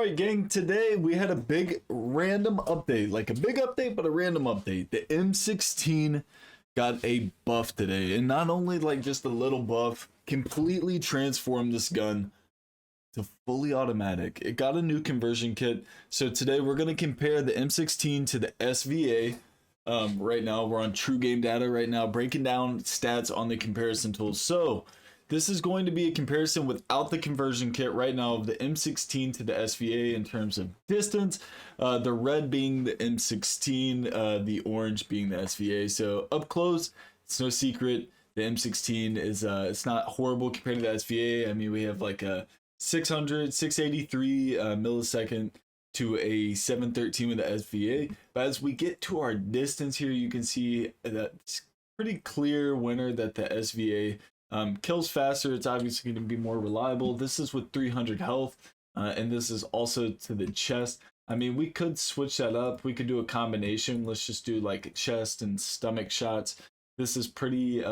All right, gang, today we had a big random update, like a big update, but a random update. The M16 got a buff today, and not only like just a little buff, completely transformed this gun to fully automatic. It got a new conversion kit. So today we're going to compare the M16 to the SVA. Right now we're on True Game Data right now, breaking down stats on the comparison tools. So this is going to be a comparison without the conversion kit right now of the M16 to the SVA in terms of distance. The red being the M16, the orange being the SVA. So up close, it's no secret, the M16 is it's not horrible compared to the SVA. I mean, we have like a 683 millisecond to a 713 with the SVA. But as we get to our distance here, you can see that it's pretty clear winner that the SVA kills faster. It's obviously going to be more reliable. This is with 300 health, and this is also to the chest. I mean, we could switch that up. We could do a combination. Let's just do like chest and stomach shots. This is pretty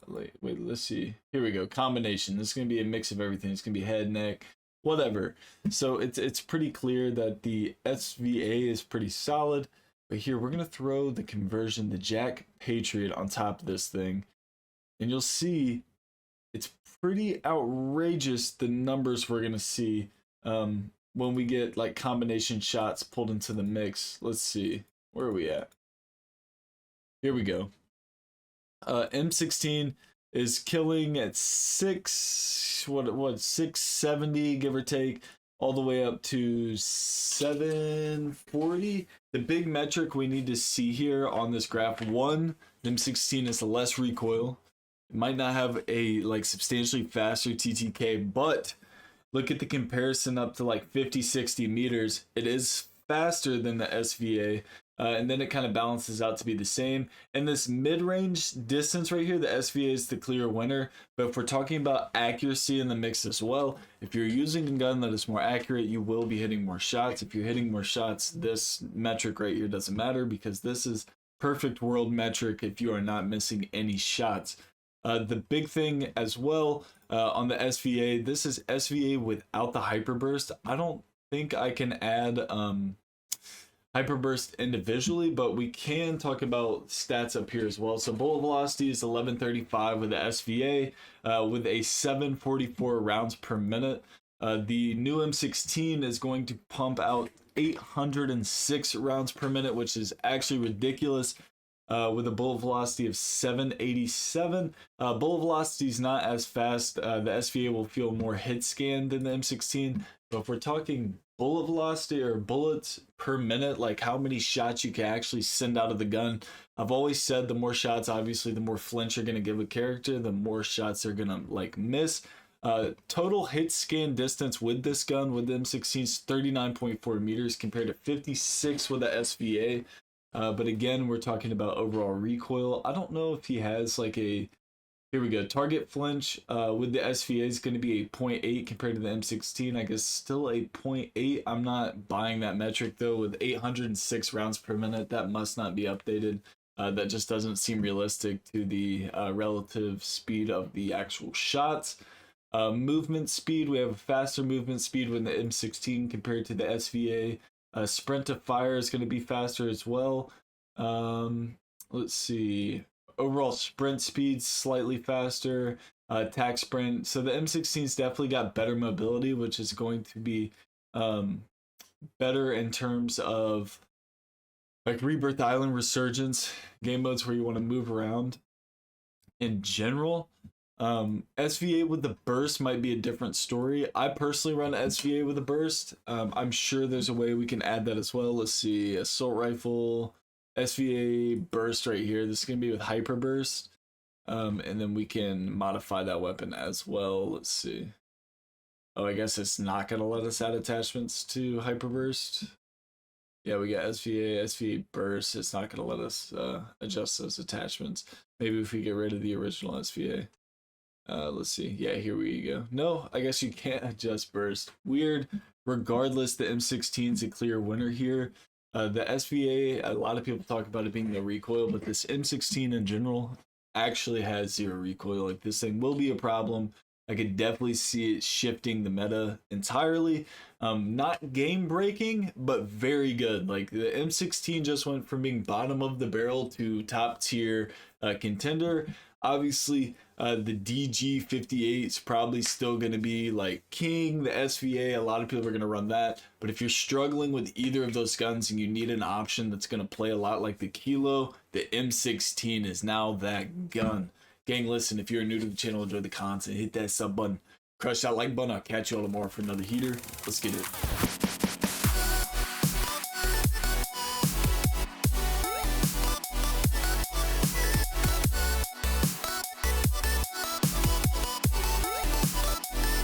wait, let's see. Here we go. Combination. This is going to be a mix of everything. It's going to be head, neck, whatever. So it's pretty clear that the SVA is pretty solid. But here we're going to throw the conversion, the Jack Patriot, on top of this thing. And you'll see it's pretty outrageous, the numbers we're going to see when we get like combination shots pulled into the mix. Let's see. Where are we at? Here we go. M16 is killing at 670, give or take, all the way up to 740. The big metric we need to see here on this graph, one, M16 is less recoil. It might not have a like substantially faster TTK, but look at the comparison up to like 50-60 meters. It is faster than the SVA. And then it kind of balances out to be the same. And this mid-range distance right here, the SVA is the clear winner. But if we're talking about accuracy in the mix as well, if you're using a gun that is more accurate, you will be hitting more shots. If you're hitting more shots, this metric right here doesn't matter, because this is perfect world metric if you are not missing any shots. The big thing as well on the SVA, this is SVA without the hyperburst. I don't think I can add hyperburst individually, but we can talk about stats up here as well. So bullet velocity is 1135 with the SVA, with a 744 rounds per minute. The new M16 is going to pump out 806 rounds per minute, which is actually ridiculous. With a bullet velocity of 787. Bullet velocity is not as fast. The SVA will feel more hit scan than the M16. But if we're talking bullet velocity or bullets per minute, like how many shots you can actually send out of the gun, I've always said the more shots, obviously, the more flinch you're going to give a character, the more shots they're going to like miss. Total hit scan distance with this gun, with the M16, is 39.4 meters compared to 56 with the SVA. But again, we're talking about overall recoil. I don't know if he has like a, here we go, target flinch with the SVA is going to be a 0.8 compared to the M16. I guess still a 0.8. I'm not buying that metric though. With 806 rounds per minute, that must not be updated. That just doesn't seem realistic to the relative speed of the actual shots. Movement speed, we have a faster movement speed with the M16 compared to the SVA. Sprint to fire is going to be faster as well. Let's see. Overall sprint speed slightly faster. Attack sprint. So the M16's definitely got better mobility, which is going to be better in terms of like Rebirth Island, Resurgence, game modes where you want to move around in general. SVA with the burst might be a different story. I personally run SVA with a burst. I'm sure there's a way we can add that as well. Let's see, assault rifle, SVA burst right here. This is going to be with hyper burst. And then we can modify that weapon as well. Let's see. Oh, I guess it's not going to let us add attachments to hyper burst. Yeah, we got SVA burst. It's not going to let us adjust those attachments. Maybe if we get rid of the original SVA. Let's see. Yeah, here we go. No, I guess you can't adjust burst. Weird. Regardless, the M16 is a clear winner here. The SVA, a lot of people talk about it being no recoil, but this M16 in general actually has zero recoil. Like, this thing will be a problem I could definitely see it shifting the meta entirely. Not game breaking, but very good. Like the M16 just went from being bottom of the barrel to top tier contender. Obviously, the DG58 is probably still going to be like king. The SVA, a lot of people are going to run that. But if you're struggling with either of those guns and you need an option that's going to play a lot like the Kilo, the M16 is now that gun. Gang, listen, if you're new to the channel, enjoy the content, hit that sub button, crush that like button. I'll catch you all tomorrow for another heater. Let's get it.